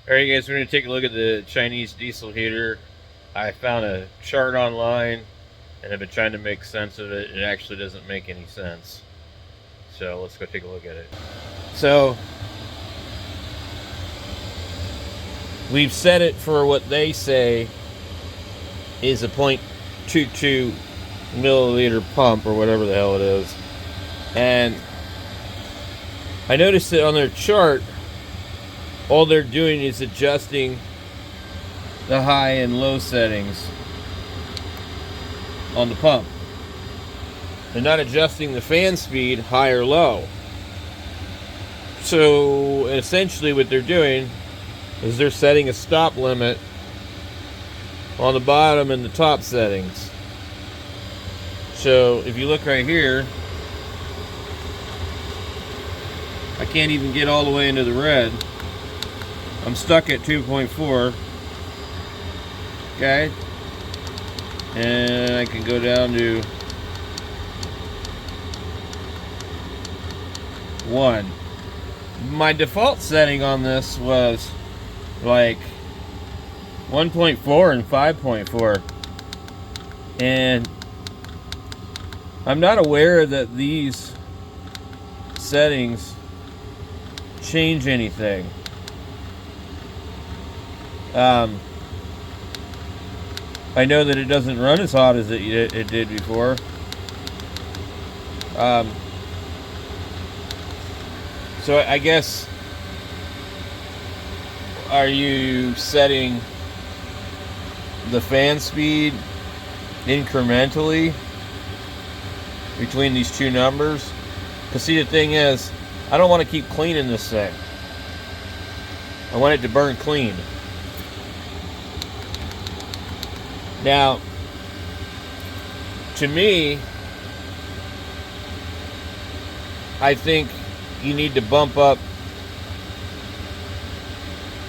Alright guys, we're going to take a look at the Chinese diesel heater. I found a chart online and I've been trying to make sense of it. It actually doesn't make any sense. So let's go take a look at it. So we've set it for what they say is a 0.22 milliliter pump or whatever the hell it is. And I noticed that on their chart, all they're doing is adjusting the high and low settings on the pump. They're not adjusting the fan speed high or low. So essentially what they're doing is they're setting a stop limit on the bottom and the top settings. So if you look right here, I can't even get all the way into the red. I'm stuck at 2.4. Okay. And I can go down to 1. My default setting on this was like 1.4 and 5.4. And I'm not aware that these settings change anything. I know that it doesn't run as hot as it did before. So I guess, are you setting the fan speed incrementally between these two numbers? Because see, the thing is, I don't want to keep cleaning this thing. I want it to burn clean. Now, to me, I think you need to bump up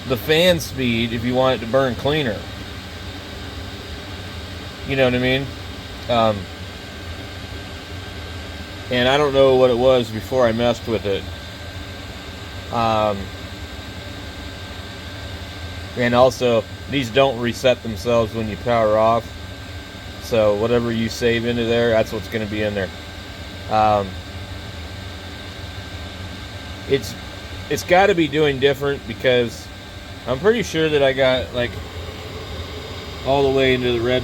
the fan speed if you want it to burn cleaner. You know what I mean? And I don't know what it was before I messed with it. And also, these don't reset themselves when you power off. So whatever you save into there, that's what's going to be in there. It's got to be doing different, because I'm pretty sure that I got like all the way into the red,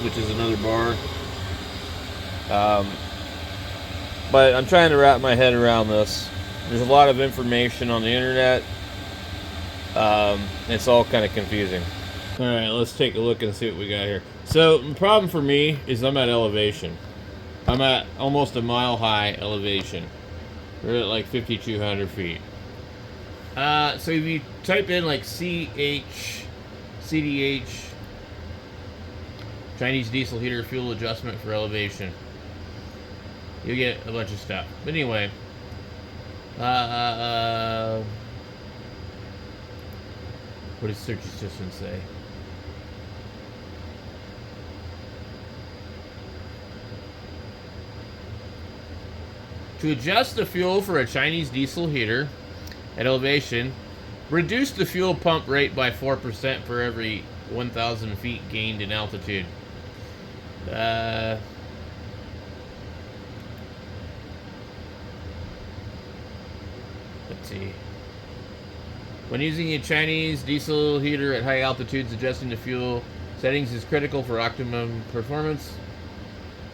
which is another bar. But I'm trying to wrap my head around this. There's a lot of information on the internet. It's all kind of confusing. All right, let's take a look and see what we got here. So the problem for me is I'm at elevation. I'm at almost a mile high elevation. We're at like 5,200 feet. So if you type in like CDH, Chinese diesel heater fuel adjustment for elevation, you get a bunch of stuff. But anyway, what does search assistant say? To adjust the fuel for a Chinese diesel heater at elevation, reduce the fuel pump rate by 4% for every 1,000 feet gained in altitude. Let's see. When using a Chinese diesel heater at high altitudes, adjusting the fuel settings is critical for optimum performance.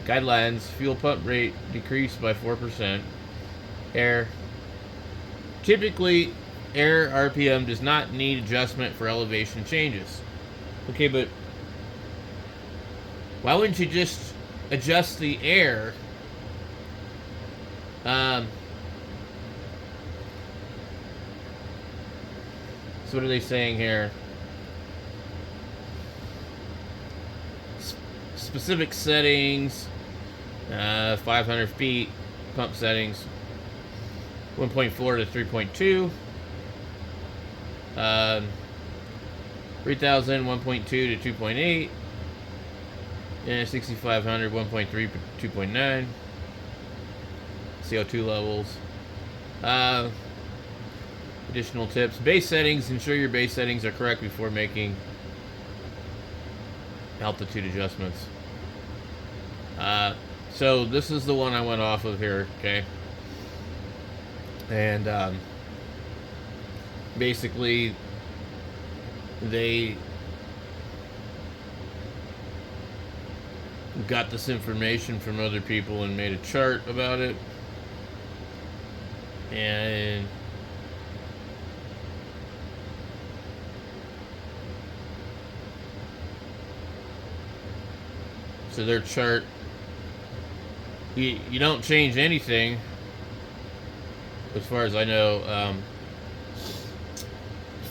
Guidelines: fuel pump rate decreased by 4%. Air. Typically, air RPM does not need adjustment for elevation changes. Okay, but why wouldn't you just adjust the air? So what are they saying here? Specific settings, 500 feet, pump settings, 1.4 to 3.2, 3,000, 1.2 to 2.8, and 6,500, 1.3 to 2.9, CO2 levels. additional tips. Base settings. Ensure your base settings are correct before making altitude adjustments. So this is the one I went off of here, okay? And basically they got this information from other people and made a chart about it. And so their chart, you don't change anything as far as I know,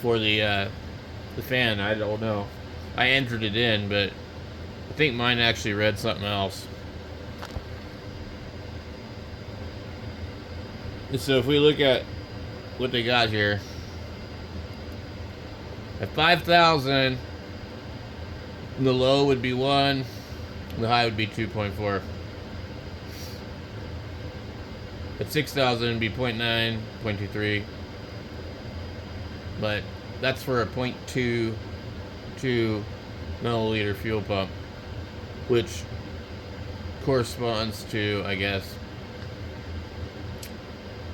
for the fan. I don't know. I entered it in, but I think mine actually read something else. And so if we look at what they got here, at 5,000, the low would be 1, the high would be 2.4. At 6,000 it'd be 0.9, 0.23. But that's for a 0.22 milliliter fuel pump, which corresponds to, I guess,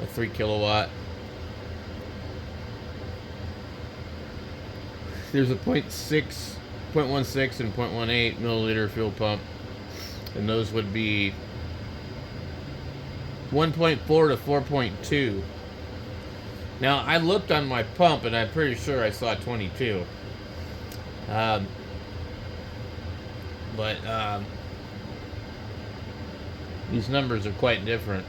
a 3 kilowatt. There's a 0.16 and 0.18 milliliter fuel pump, and those would be 1.4 to 4.2. Now, I looked on my pump, and I'm pretty sure I saw 22. But these numbers are quite different.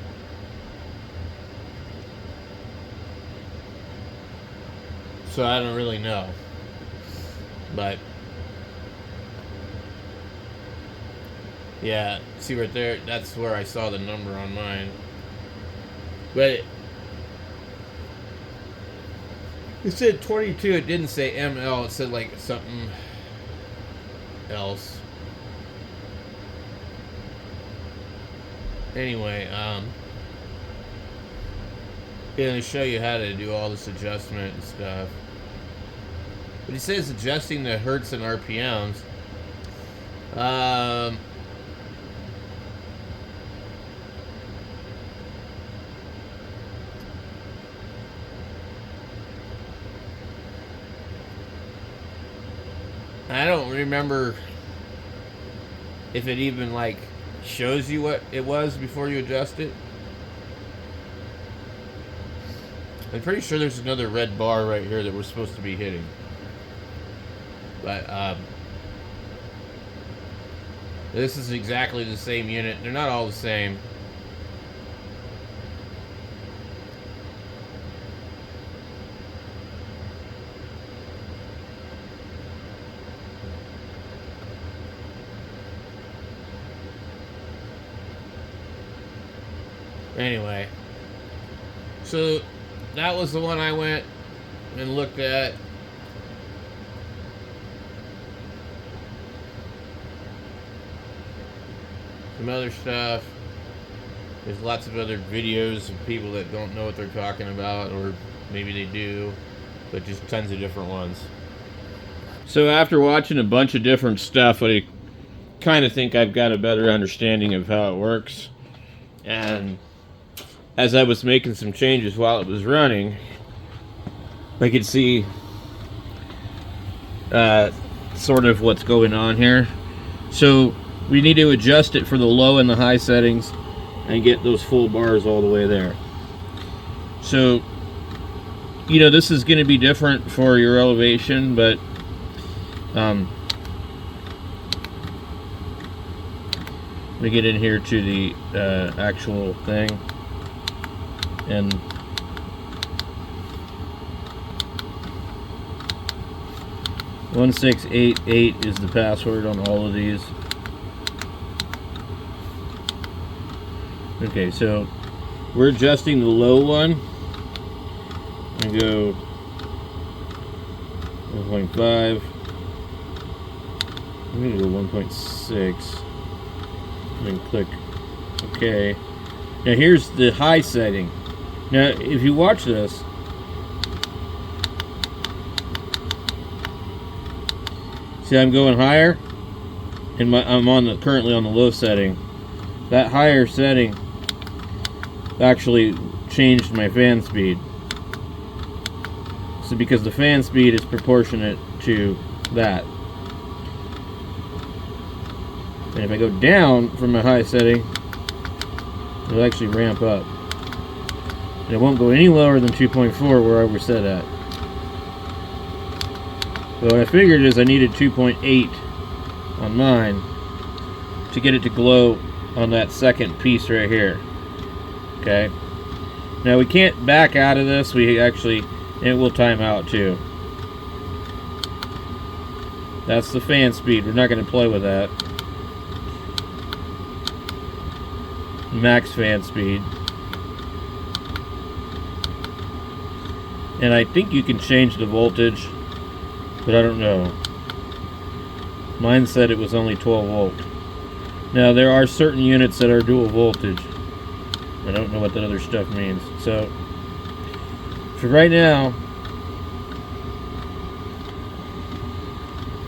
So I don't really know. But yeah, see right there, that's where I saw the number on mine. But it said 22, it didn't say ML, it said like something else. Anyway, gonna show you how to do all this adjustment and stuff. But he says adjusting the hertz and RPMs. I don't remember if it even like shows you what it was before you adjust it. I'm pretty sure there's another red bar right here that we're supposed to be hitting. But this is exactly the same unit. They're not all the same. Anyway, so that was the one I went and looked at. Some other stuff. There's lots of other videos of people that don't know what they're talking about, or maybe they do, but just tons of different ones. So after watching a bunch of different stuff, I kind of think I've got a better understanding of how it works. And as I was making some changes while it was running, I could see sort of what's going on here. So we need to adjust it for the low and the high settings and get those full bars all the way there. So, you know, this is going to be different for your elevation, but let me get in here to the actual thing. And (1688) is the password on all of these. Okay, so we're adjusting the low one. And go 1.5. I'm gonna go 1.6. And click OK. Now here's the high setting. Now, if you watch this, See, I'm going higher, and I'm currently on the low setting. That higher setting actually changed my fan speed. So because the fan speed is proportionate to that. And if I go down from my high setting, it'll actually ramp up. And it won't go any lower than 2.4 where I was set at. So what I figured is I needed 2.8 on mine to get it to glow on that second piece right here. Okay. Now we can't back out of this. It will time out too. That's the fan speed. We're not going to play with that. Max fan speed. And I think you can change the voltage, but I don't know. Mine said it was only 12 volt. Now there are certain units that are dual voltage. I don't know what that other stuff means. So for right now,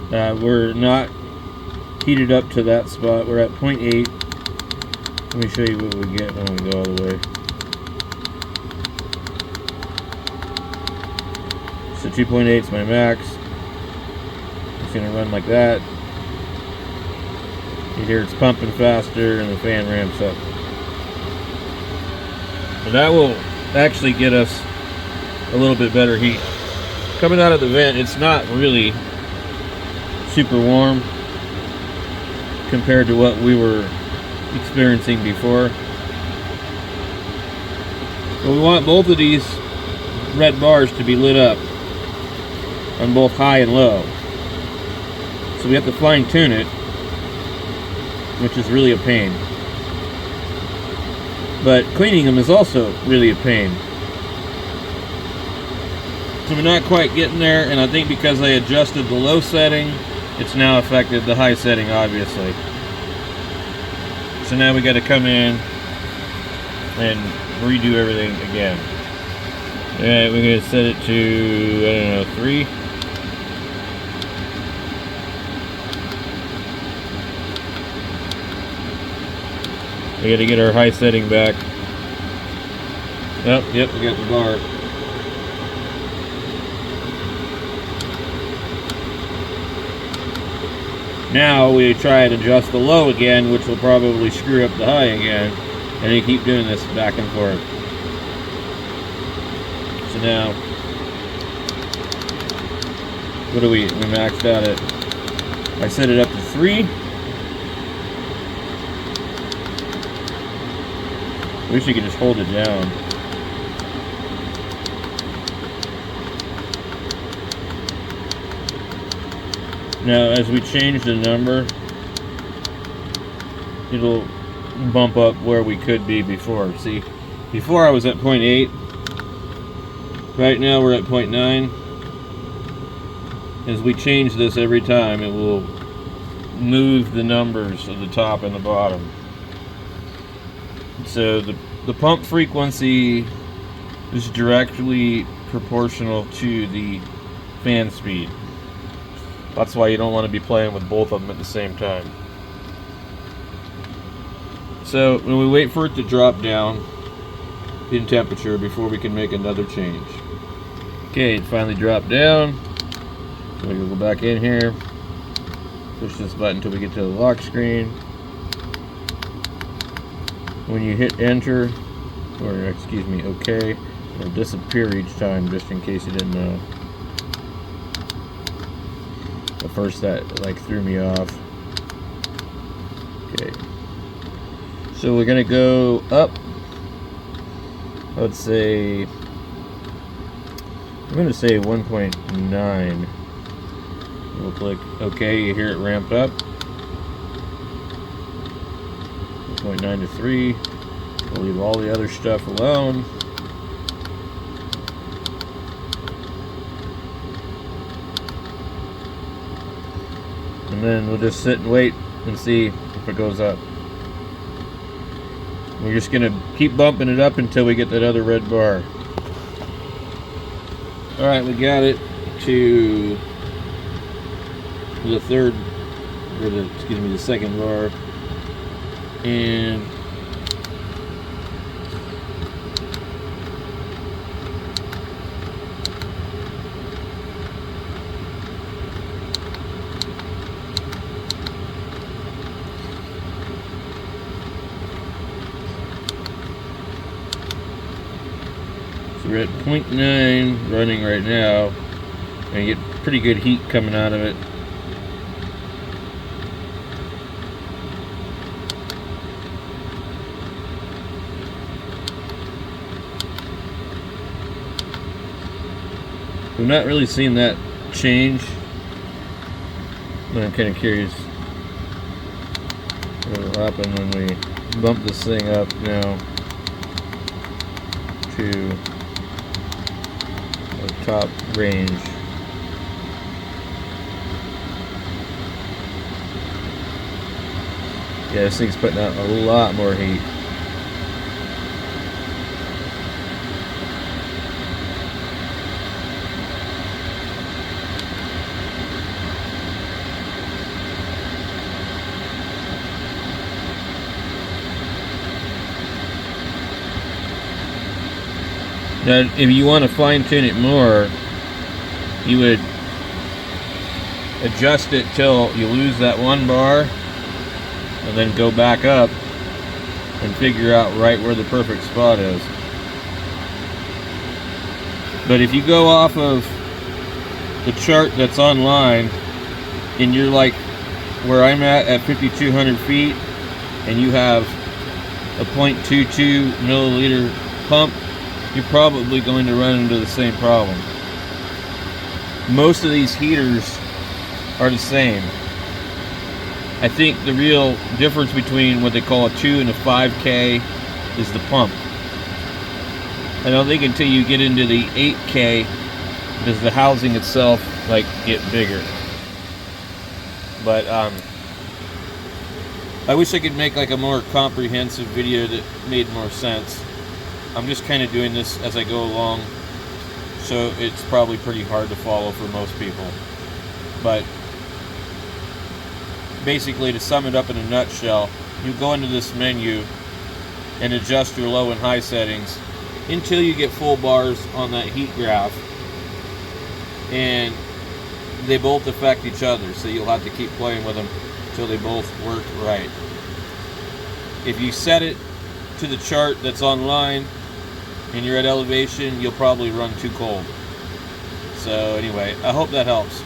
we're not heated up to that spot. We're at 0.8. Let me show you what we get when we go all the way. So 2.8 is my max. It's going to run like that. You hear it's pumping faster and the fan ramps up. So that will actually get us a little bit better heat. Coming out of the vent, it's not really super warm compared to what we were experiencing before. But we want both of these red bars to be lit up on both high and low. So we have to fine tune it, which is really a pain. But cleaning them is also really a pain. So we're not quite getting there, and I think because I adjusted the low setting, it's now affected the high setting, obviously. So now we got to come in and redo everything again. Alright, we're going to set it to, I don't know, 3. We got to get our high setting back. Oh, yep, we got the bar. Now we try and adjust the low again, which will probably screw up the high again. And you keep doing this back and forth. So now, what do we maxed out at? I set it up to 3. I wish you could just hold it down. Now, as we change the number, it'll bump up where we could be before. See, before I was at 0.8. Right now we're at 0.9. As we change this every time, it will move the numbers of the top and the bottom. So the pump frequency is directly proportional to the fan speed. That's why you don't want to be playing with both of them at the same time. So when we wait for it to drop down in temperature before we can make another change. Okay, it finally dropped down. So we can go back in here, push this button until we get to the lock screen. When you hit enter, or excuse me, OK, it'll disappear each time, just in case you didn't know. At first that like threw me off. Okay. So we're gonna go up. I would say, I'm gonna say 1.9. We'll click OK, you hear it ramped up. 1.9 to 3. We'll leave all the other stuff alone. And then we'll just sit and wait and see if it goes up. We're just gonna keep bumping it up until we get that other red bar. Alright, we got it to the third, or the second bar, and so we're at 0.9 running right now, and you get pretty good heat coming out of it. I'm not really seeing that change, but I'm kind of curious what will happen when we bump this thing up now to our top range. Yeah, this thing's putting out a lot more heat. Now, if you want to fine tune it more, you would adjust it till you lose that one bar, and then go back up and figure out right where the perfect spot is. But if you go off of the chart that's online, and you're like where I'm at 5,200 feet, and you have a 0.22 milliliter pump, you're probably going to run into the same problem. Most of these heaters are the same. I think the real difference between what they call a 2 and a 5K is the pump. I don't think until you get into the 8K does the housing itself like get bigger. But I wish I could make like a more comprehensive video that made more sense. I'm just kind of doing this as I go along, so it's probably pretty hard to follow for most people. But basically, to sum it up in a nutshell, you go into this menu and adjust your low and high settings until you get full bars on that heat graph, and they both affect each other, so you'll have to keep playing with them until they both work right. If you set it to the chart that's online and you're at elevation, you'll probably run too cold. So anyway, I hope that helps.